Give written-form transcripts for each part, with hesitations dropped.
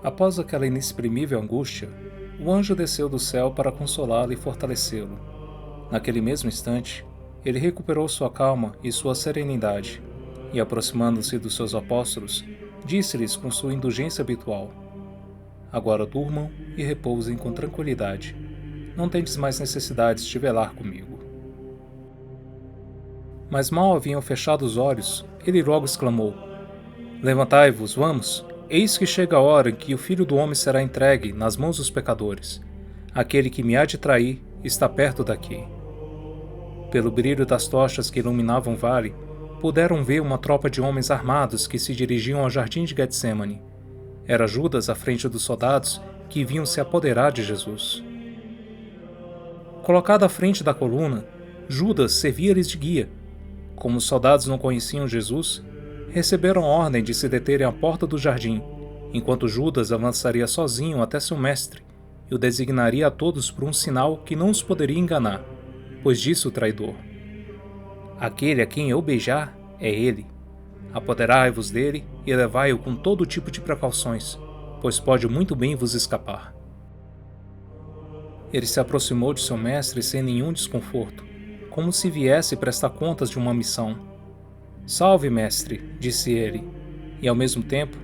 Após aquela inexprimível angústia, o anjo desceu do céu para consolá-lo e fortalecê-lo. Naquele mesmo instante, ele recuperou sua calma e sua serenidade, e aproximando-se dos seus apóstolos, disse-lhes com sua indulgência habitual: Agora durmam e repousem com tranquilidade. Não tendes mais necessidade de velar comigo. Mas mal haviam fechado os olhos, ele logo exclamou: Levantai-vos, vamos! Eis que chega a hora em que o Filho do Homem será entregue nas mãos dos pecadores. Aquele que me há de trair está perto daqui. Pelo brilho das tochas que iluminavam o vale, puderam ver uma tropa de homens armados que se dirigiam ao jardim de Getsêmani. Era Judas à frente dos soldados que vinham se apoderar de Jesus. Colocado à frente da coluna, Judas servia-lhes de guia. Como os soldados não conheciam Jesus, receberam a ordem de se deterem à porta do jardim, enquanto Judas avançaria sozinho até seu mestre e o designaria a todos por um sinal que não os poderia enganar, pois disse o traidor: Aquele a quem eu beijar é ele. Apoderai-vos dele e levai-o com todo tipo de precauções, pois pode muito bem vos escapar. Ele se aproximou de seu mestre sem nenhum desconforto, como se viesse prestar contas de uma missão. Salve, mestre, disse ele, e ao mesmo tempo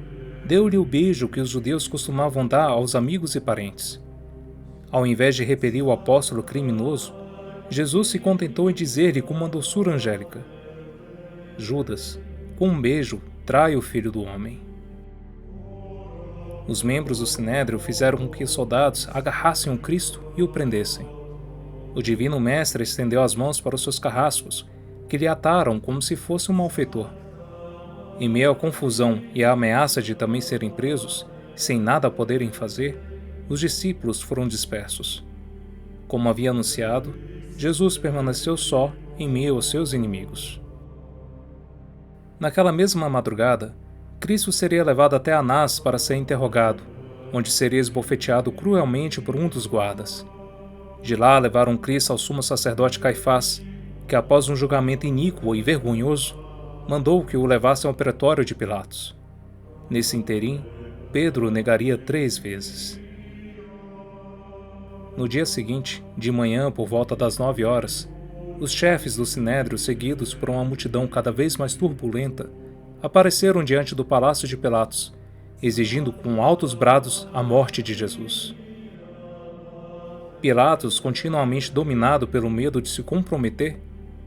deu-lhe o beijo que os judeus costumavam dar aos amigos e parentes. Ao invés de repelir o apóstolo criminoso, Jesus se contentou em dizer-lhe com uma doçura angélica: Judas, com um beijo, trai o Filho do Homem. Os membros do Sinédrio fizeram com que os soldados agarrassem o Cristo e o prendessem. O divino mestre estendeu as mãos para os seus carrascos, que lhe ataram como se fosse um malfeitor. Em meio à confusão e à ameaça de também serem presos, sem nada poderem fazer, os discípulos foram dispersos. Como havia anunciado, Jesus permaneceu só em meio aos seus inimigos. Naquela mesma madrugada, Cristo seria levado até Anás para ser interrogado, onde seria esbofeteado cruelmente por um dos guardas. De lá levaram Cristo ao sumo sacerdote Caifás, que após um julgamento iníquo e vergonhoso, mandou que o levassem ao pretório de Pilatos. Nesse interim, Pedro negaria 3 vezes. No dia seguinte, de manhã por volta das 9 horas, os chefes do Sinédrio, seguidos por uma multidão cada vez mais turbulenta, apareceram diante do palácio de Pilatos, exigindo com altos brados a morte de Jesus. Pilatos, continuamente dominado pelo medo de se comprometer,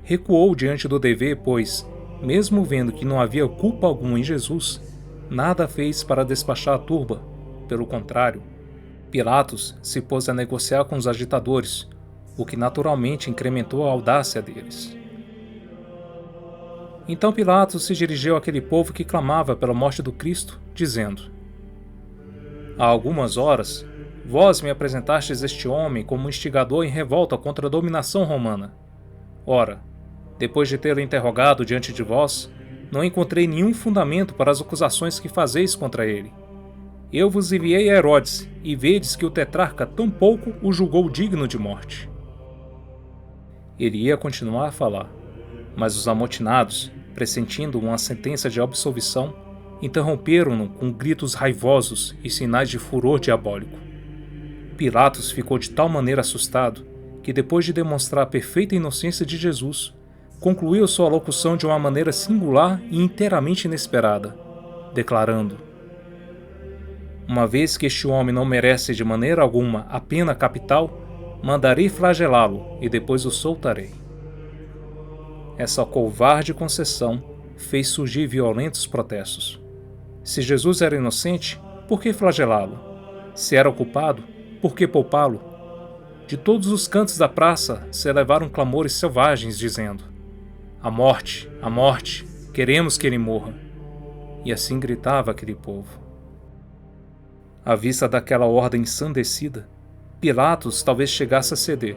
recuou diante do dever, pois, mesmo vendo que não havia culpa alguma em Jesus, nada fez para despachar a turba. Pelo contrário, Pilatos se pôs a negociar com os agitadores, o que naturalmente incrementou a audácia deles. Então Pilatos se dirigiu àquele povo que clamava pela morte do Cristo, dizendo: Há algumas horas, vós me apresentastes este homem como um instigador em revolta contra a dominação romana. Ora, depois de tê-lo interrogado diante de vós, não encontrei nenhum fundamento para as acusações que fazeis contra ele. Eu vos enviei a Herodes, e vedes que o tetrarca tampouco o julgou digno de morte. Ele ia continuar a falar, mas os amotinados, pressentindo uma sentença de absolvição, interromperam-no com gritos raivosos e sinais de furor diabólico. Pilatos ficou de tal maneira assustado que, depois de demonstrar a perfeita inocência de Jesus, concluiu sua locução de uma maneira singular e inteiramente inesperada, declarando: Uma vez que este homem não merece de maneira alguma a pena capital, mandarei flagelá-lo e depois o soltarei. Essa covarde concessão fez surgir violentos protestos. Se Jesus era inocente, por que flagelá-lo? Se era o culpado, por que poupá-lo? De todos os cantos da praça se elevaram clamores selvagens, dizendo: A morte, queremos que ele morra. E assim gritava aquele povo. À vista daquela ordem ensandecida, Pilatos talvez chegasse a ceder,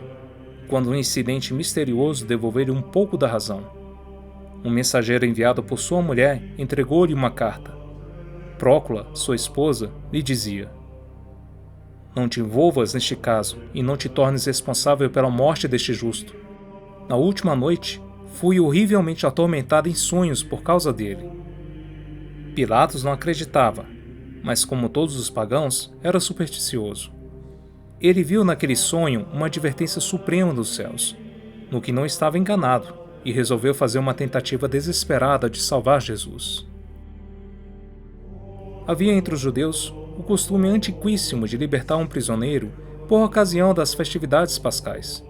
quando um incidente misterioso devolveu-lhe um pouco da razão. Um mensageiro enviado por sua mulher entregou-lhe uma carta. Prócula, sua esposa, lhe dizia: Não te envolvas neste caso e não te tornes responsável pela morte deste justo. Na última noite, fui horrivelmente atormentada em sonhos por causa dele. Pilatos não acreditava, mas como todos os pagãos, era supersticioso. Ele viu naquele sonho uma advertência suprema dos céus, no que não estava enganado, e resolveu fazer uma tentativa desesperada de salvar Jesus. Havia entre os judeus o costume antiquíssimo de libertar um prisioneiro por ocasião das festividades pascais.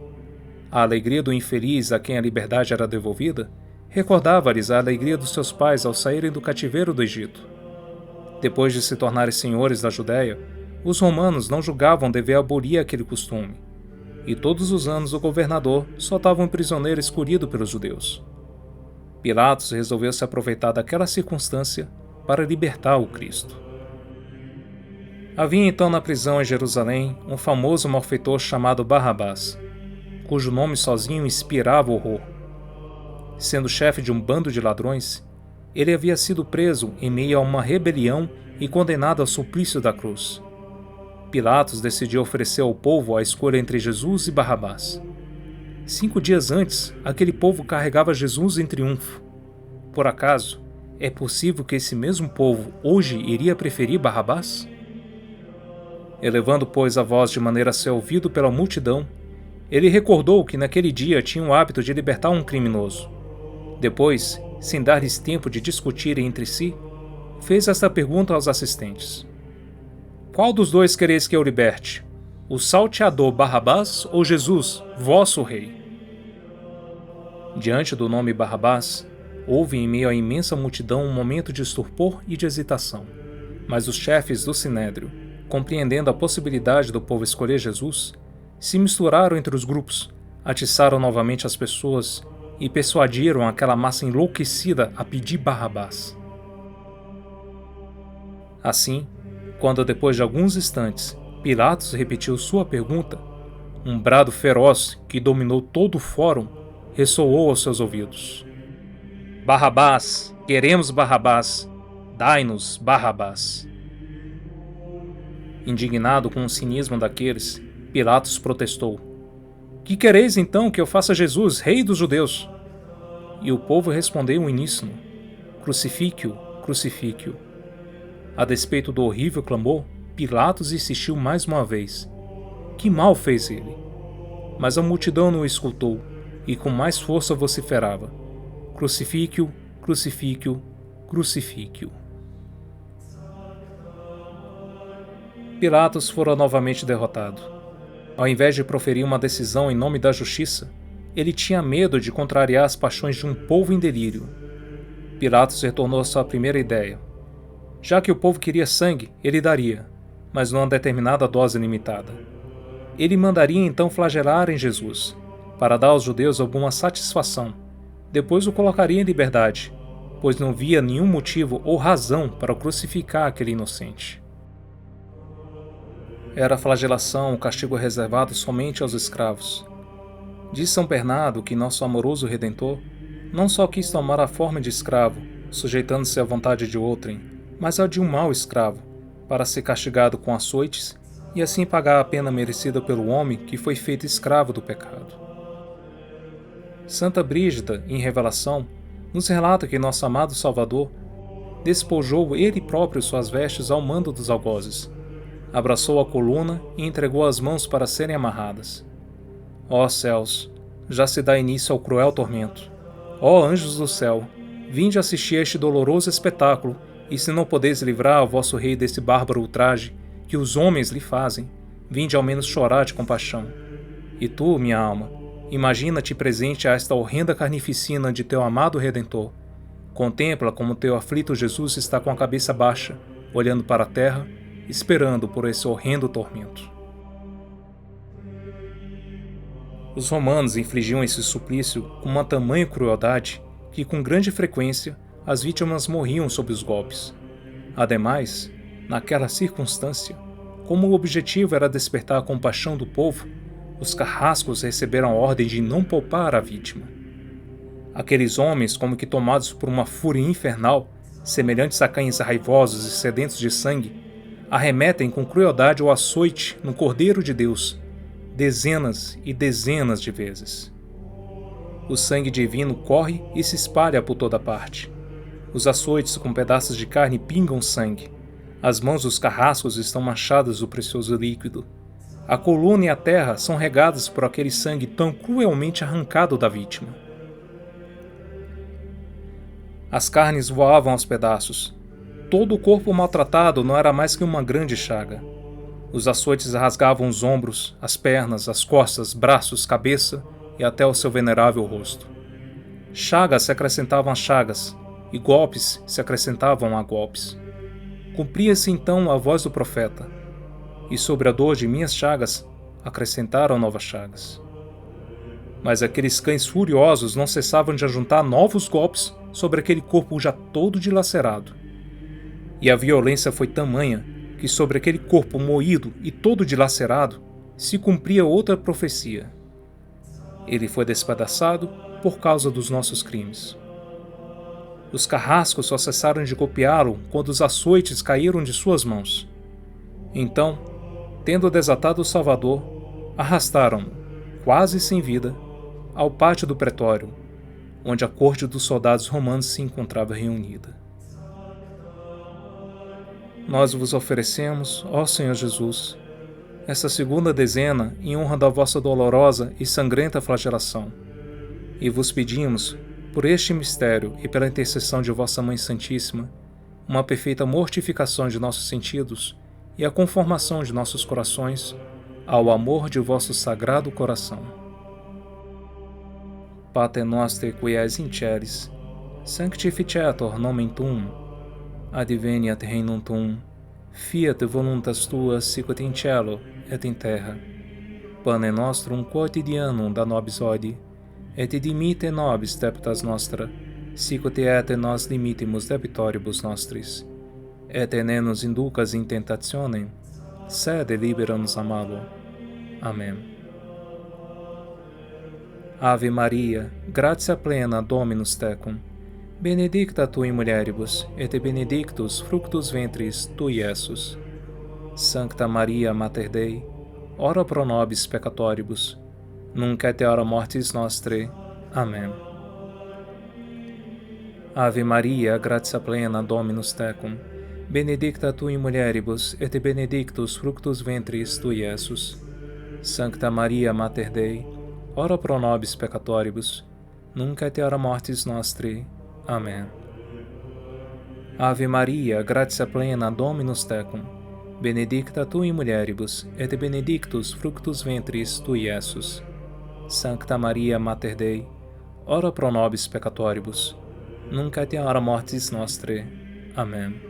A alegria do infeliz a quem a liberdade era devolvida recordava-lhes a alegria dos seus pais ao saírem do cativeiro do Egito. Depois de se tornarem senhores da Judéia, os romanos não julgavam dever abolir aquele costume, e todos os anos o governador soltava um prisioneiro escolhido pelos judeus. Pilatos resolveu se aproveitar daquela circunstância para libertar o Cristo. Havia então na prisão em Jerusalém um famoso malfeitor chamado Barrabás, cujo nome sozinho inspirava horror. Sendo chefe de um bando de ladrões, ele havia sido preso em meio a uma rebelião e condenado ao suplício da cruz. Pilatos decidiu oferecer ao povo a escolha entre Jesus e Barrabás. 5 dias antes, aquele povo carregava Jesus em triunfo. Por acaso, é possível que esse mesmo povo hoje iria preferir Barrabás? Elevando, pois, a voz de maneira a ser ouvido pela multidão, ele recordou que naquele dia tinha o hábito de libertar um criminoso. Depois, sem dar-lhes tempo de discutirem entre si, fez esta pergunta aos assistentes: Qual dos dois quereis que eu liberte? O salteador Barrabás ou Jesus, vosso rei? Diante do nome Barrabás, houve em meio à imensa multidão um momento de estupor e de hesitação. Mas os chefes do Sinédrio, compreendendo a possibilidade do povo escolher Jesus, se misturaram entre os grupos, atiçaram novamente as pessoas e persuadiram aquela massa enlouquecida a pedir Barrabás. Assim, quando depois de alguns instantes Pilatos repetiu sua pergunta, um brado feroz que dominou todo o fórum ressoou aos seus ouvidos: Barrabás! Queremos Barrabás! Dai-nos Barrabás! Indignado com o cinismo daqueles, Pilatos protestou: Que quereis então que eu faça Jesus, rei dos judeus? E o povo respondeu em uníssono: Crucifique-o, crucifique-o. A despeito do horrível clamor, Pilatos insistiu mais uma vez: Que mal fez ele? Mas a multidão não o escutou, e com mais força vociferava: Crucifique-o, crucifique-o, crucifique-o. Pilatos fora novamente derrotado. Ao invés de proferir uma decisão em nome da justiça, ele tinha medo de contrariar as paixões de um povo em delírio. Pilatos retornou à sua primeira ideia. Já que o povo queria sangue, ele daria, mas numa determinada dose limitada. Ele mandaria então flagelarem Jesus, para dar aos judeus alguma satisfação. Depois o colocaria em liberdade, pois não via nenhum motivo ou razão para crucificar aquele inocente. Era a flagelação o castigo reservado somente aos escravos. Diz São Bernardo que nosso amoroso Redentor não só quis tomar a forma de escravo, sujeitando-se à vontade de outrem, mas a de um mau escravo, para ser castigado com açoites e assim pagar a pena merecida pelo homem que foi feito escravo do pecado. Santa Brígida, em Revelação, nos relata que nosso amado Salvador despojou ele próprio suas vestes ao mando dos algozes, abraçou a coluna e entregou as mãos para serem amarradas. Ó céus, já se dá início ao cruel tormento. Ó anjos do céu, vinde assistir a este doloroso espetáculo, e se não podeis livrar o vosso rei desse bárbaro ultraje que os homens lhe fazem, vinde ao menos chorar de compaixão. E tu, minha alma, imagina-te presente a esta horrenda carnificina de teu amado Redentor. Contempla como teu aflito Jesus está com a cabeça baixa, olhando para a terra, esperando por esse horrendo tormento. Os romanos infligiam esse suplício com uma tamanha crueldade que, com grande frequência, as vítimas morriam sob os golpes. Ademais, naquela circunstância, como o objetivo era despertar a compaixão do povo, os carrascos receberam a ordem de não poupar a vítima. Aqueles homens, como que tomados por uma fúria infernal, semelhantes a cães raivosos e sedentos de sangue, arremetem com crueldade o açoite no Cordeiro de Deus, dezenas e dezenas de vezes. O sangue divino corre e se espalha por toda parte. Os açoites com pedaços de carne pingam sangue. As mãos dos carrascos estão manchadas do precioso líquido. A coluna e a terra são regadas por aquele sangue tão cruelmente arrancado da vítima. As carnes voavam aos pedaços. Todo o corpo maltratado não era mais que uma grande chaga. Os açoites rasgavam os ombros, as pernas, as costas, braços, cabeça e até o seu venerável rosto. Chagas se acrescentavam a chagas, e golpes se acrescentavam a golpes. Cumpria-se então a voz do profeta, e sobre a dor de minhas chagas acrescentaram novas chagas. Mas aqueles cães furiosos não cessavam de ajuntar novos golpes sobre aquele corpo já todo dilacerado. E a violência foi tamanha que sobre aquele corpo moído e todo dilacerado se cumpria outra profecia. Ele foi despedaçado por causa dos nossos crimes. Os carrascos só cessaram de golpeá-lo quando os açoites caíram de suas mãos. Então, tendo desatado o Salvador, arrastaram-no, quase sem vida, ao pátio do pretório, onde a corte dos soldados romanos se encontrava reunida. Nós vos oferecemos, ó Senhor Jesus, esta segunda dezena em honra da vossa dolorosa e sangrenta flagelação, e vos pedimos, por este mistério e pela intercessão de vossa Mãe Santíssima, uma perfeita mortificação de nossos sentidos e a conformação de nossos corações ao amor de vosso sagrado coração. Pater noster qui es in celis, sanctificetur nomen tuum, adveniat regnum tuum, fiat voluntas tua sicut in cielo et in terra. Pane nostrum quotidianum da nobis hodie, et dimitte nobis debitas nostra, sicut et nos dimittimus debitoribus nostris. Et ne nos inducas in tentationem, sed libera-nos a malo. Amém. Ave Maria, gratia plena Dominus tecum, benedicta tu in mulieribus, et benedictus fructus ventris tui, Iesus. Sancta Maria Mater Dei, ora pro nobis peccatoribus, nunc et hora mortis nostrae. Amém. Ave Maria, gratia plena Dominus tecum, benedicta tu in mulieribus, et benedictus fructus ventris tui, Iesus. Sancta Maria Mater Dei, ora pro nobis peccatoribus, nunc et hora mortis nostrae. Amém. Ave Maria, gratia plena Dominus tecum, benedicta tu in mulieribus, et benedictus fructus ventris tui, Iesus. Sancta Maria Mater Dei, ora pro nobis peccatoribus, nunc et hora mortis nostrae. Amém.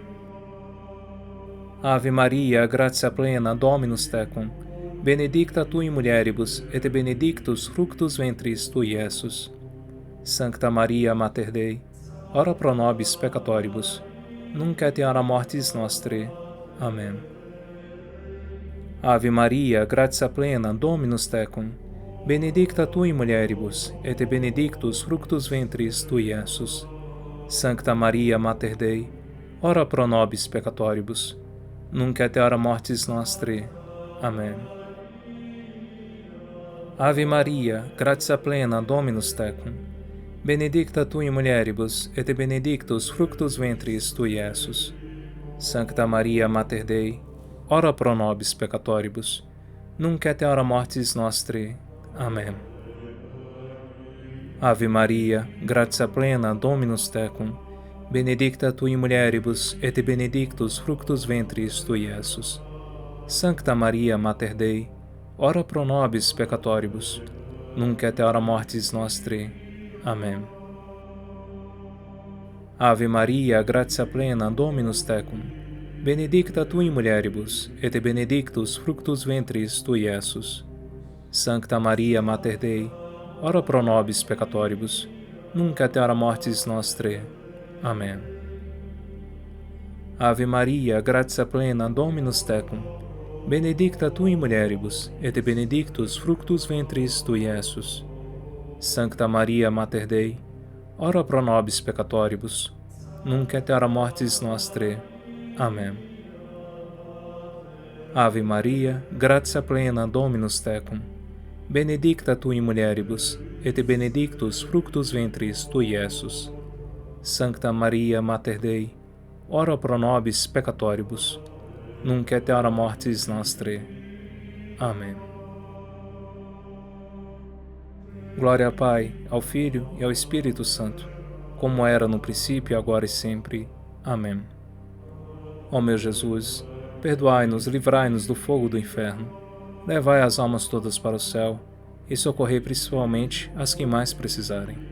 Ave Maria, gratia plena Dominus tecum, benedicta tu in mulieribus, et benedictus fructus ventris tui, Iesus. Sancta Maria Mater Dei, ora pro nobis peccatoribus, nunc et hora mortis nostrae. Amém. Ave Maria, gratia plena Dominus tecum, benedicta tu in mulieribus, et benedictus fructus ventris tui, Iesus. Sancta Maria Mater Dei, ora pro nobis peccatoribus, nunc et hora mortis nostrae. Amém. Ave Maria, gratia plena Dominus tecum, benedicta tu in mulieribus, et benedictus fructus ventris tui, Iesus. Sancta Maria Mater Dei, ora pro nobis peccatoribus, nunc et hora mortis nostrae. Amém. Ave Maria, gratia plena Dominus tecum, benedicta tu in mulieribus, et benedictus fructus ventris tui, Iesus. Sancta Maria Mater Dei, ora pro nobis peccatoribus, nunc et hora mortis nostrae. Amém. Ave Maria, gratia plena Dominus tecum, benedicta tu in mulieribus, et benedictus fructus ventris tui, Iesus. Sancta Maria Mater Dei, ora pro nobis peccatoribus, nunc et hora mortis nostrae. Amém. Ave Maria, gratia plena Dominus tecum, benedicta tu in mulieribus, et benedictus fructus ventris tui, Iesus. Sancta Maria Mater Dei, ora pro nobis peccatoribus, nunc et hora mortis nostrae. Amém. Ave Maria, gratia plena Dominus tecum, benedicta tu in mulieribus, et benedictus fructus ventris tui, Iesus. Sancta Maria Mater Dei, ora pro nobis peccatoribus, nunc et hora mortis nostre. Amém. Glória ao Pai, ao Filho e ao Espírito Santo, como era no princípio, agora e sempre. Amém. Ó meu Jesus, perdoai-nos, livrai-nos do fogo do inferno, levai as almas todas para o céu e socorrei principalmente as que mais precisarem.